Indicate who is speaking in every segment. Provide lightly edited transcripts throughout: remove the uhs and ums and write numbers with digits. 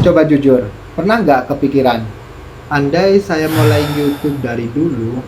Speaker 1: Coba jujur, pernah nggak kepikiran, andai saya mulai YouTube dari dulu,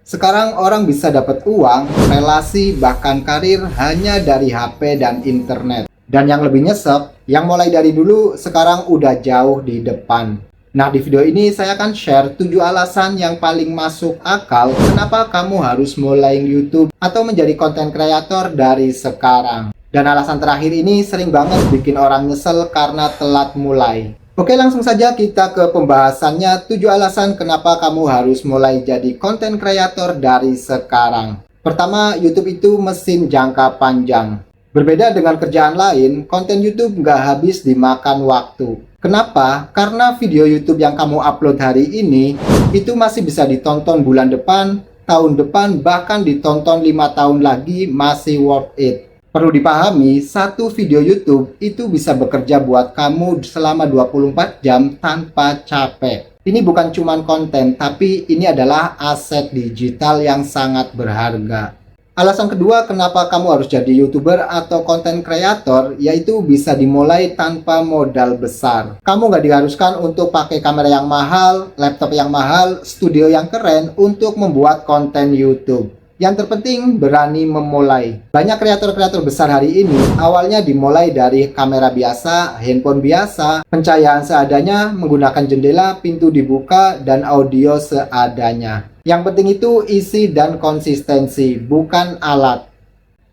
Speaker 1: sekarang orang bisa dapat uang, relasi, bahkan karir hanya dari HP dan internet. Dan yang lebih nyesek, yang mulai dari dulu sekarang udah jauh di depan. Nah, di video ini saya akan share 7 alasan yang paling masuk akal kenapa kamu harus mulai YouTube atau menjadi content creator dari sekarang. Dan alasan terakhir ini sering banget bikin orang nyesel karena telat mulai. Oke, langsung saja kita ke pembahasannya. 7 alasan kenapa kamu harus mulai jadi content creator dari sekarang. Pertama, YouTube itu mesin jangka panjang. Berbeda dengan kerjaan lain, konten YouTube nggak habis dimakan waktu. Kenapa? Karena video YouTube yang kamu upload hari ini, itu masih bisa ditonton bulan depan, tahun depan, bahkan ditonton 5 tahun lagi masih worth it. Perlu dipahami, satu video YouTube itu bisa bekerja buat kamu selama 24 jam tanpa capek. Ini bukan cuma konten, tapi ini adalah aset digital yang sangat berharga. Alasan kedua kenapa kamu harus jadi YouTuber atau content creator, yaitu bisa dimulai tanpa modal besar. Kamu nggak diharuskan untuk pakai kamera yang mahal, laptop yang mahal, studio yang keren untuk membuat konten YouTube. Yang terpenting berani memulai. Banyak kreator-kreator besar hari ini awalnya dimulai dari kamera biasa, handphone biasa, pencahayaan seadanya, menggunakan jendela, pintu dibuka, dan audio seadanya. Yang penting itu isi dan konsistensi, bukan alat.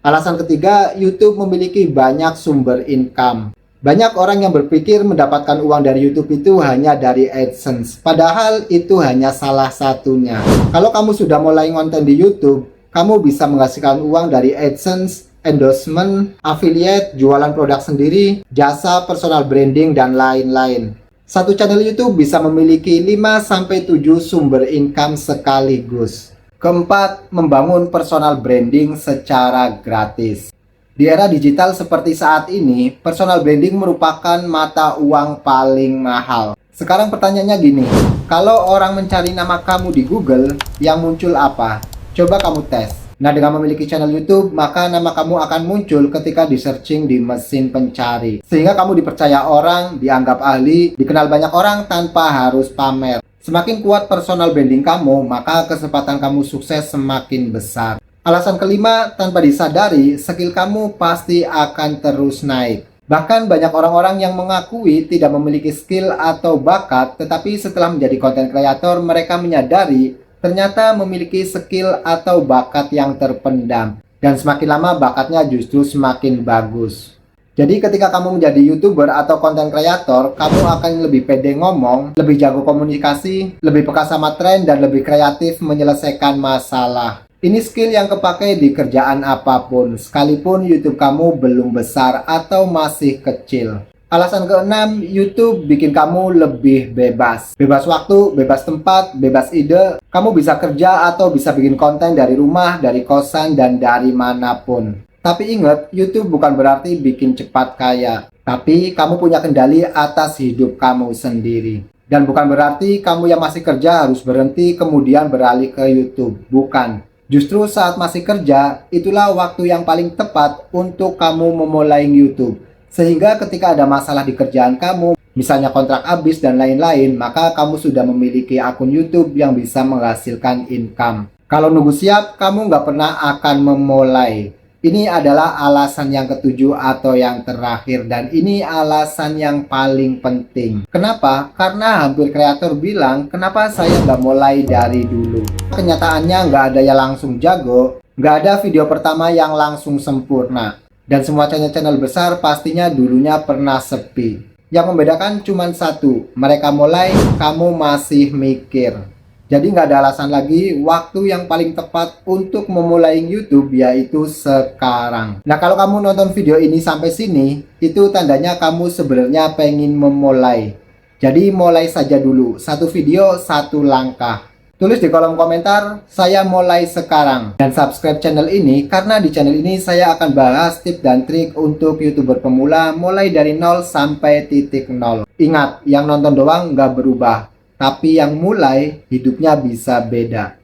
Speaker 1: Alasan ketiga, YouTube memiliki banyak sumber income. Banyak orang yang berpikir mendapatkan uang dari YouTube itu hanya dari AdSense. Padahal itu hanya salah satunya. Kalau kamu sudah mulai konten di YouTube, kamu bisa menghasilkan uang dari AdSense, endorsement, affiliate, jualan produk sendiri, jasa personal branding, dan lain-lain. Satu channel YouTube bisa memiliki 5-7 sumber income sekaligus. Keempat, membangun personal branding secara gratis. Di era digital seperti saat ini, personal branding merupakan mata uang paling mahal. Sekarang pertanyaannya gini, kalau orang mencari nama kamu di Google, yang muncul apa? Coba kamu tes. Nah, dengan memiliki channel YouTube, maka nama kamu akan muncul ketika di searching di mesin pencari. Sehingga kamu dipercaya orang, dianggap ahli, dikenal banyak orang tanpa harus pamer. Semakin kuat personal branding kamu, maka kesempatan kamu sukses semakin besar. Alasan kelima, tanpa disadari, skill kamu pasti akan terus naik. Bahkan banyak orang-orang yang mengakui tidak memiliki skill atau bakat, tetapi setelah menjadi content creator, mereka menyadari ternyata memiliki skill atau bakat yang terpendam. Dan semakin lama bakatnya justru semakin bagus. Jadi ketika kamu menjadi YouTuber atau content creator, kamu akan lebih pede ngomong, lebih jago komunikasi, lebih peka sama tren, dan lebih kreatif menyelesaikan masalah. Ini skill yang kepake di kerjaan apapun, sekalipun YouTube kamu belum besar atau masih kecil. Alasan keenam, YouTube bikin kamu lebih bebas. Bebas waktu, bebas tempat, bebas ide. Kamu bisa kerja atau bisa bikin konten dari rumah, dari kosan, dan dari manapun. Tapi ingat, YouTube bukan berarti bikin cepat kaya. Tapi kamu punya kendali atas hidup kamu sendiri. Dan bukan berarti kamu yang masih kerja harus berhenti kemudian beralih ke YouTube. Bukan. Justru saat masih kerja, itulah waktu yang paling tepat untuk kamu memulai YouTube. Sehingga ketika ada masalah di kerjaan kamu, misalnya kontrak habis dan lain-lain, maka kamu sudah memiliki akun YouTube yang bisa menghasilkan income. Kalau nunggu siap, kamu nggak pernah akan memulai. Ini adalah alasan yang ketujuh atau yang terakhir, dan ini alasan yang paling penting. Kenapa? Karena hampir kreator bilang, kenapa saya nggak mulai dari dulu? Kenyataannya nggak ada yang langsung jago, nggak ada video pertama yang langsung sempurna. Dan semua channel-channel besar pastinya dulunya pernah sepi. Yang membedakan cuma satu, mereka mulai, kamu masih mikir. Jadi nggak ada alasan lagi, waktu yang paling tepat untuk memulai YouTube yaitu sekarang. Nah, kalau kamu nonton video ini sampai sini, itu tandanya kamu sebenarnya pengen memulai. Jadi mulai saja dulu, satu video, satu langkah. Tulis di kolom komentar, saya mulai sekarang. Dan subscribe channel ini, karena di channel ini saya akan bahas tips dan trik untuk YouTuber pemula mulai dari 0 sampai titik 0. Ingat, yang nonton doang nggak berubah. Tapi yang mulai, hidupnya bisa beda.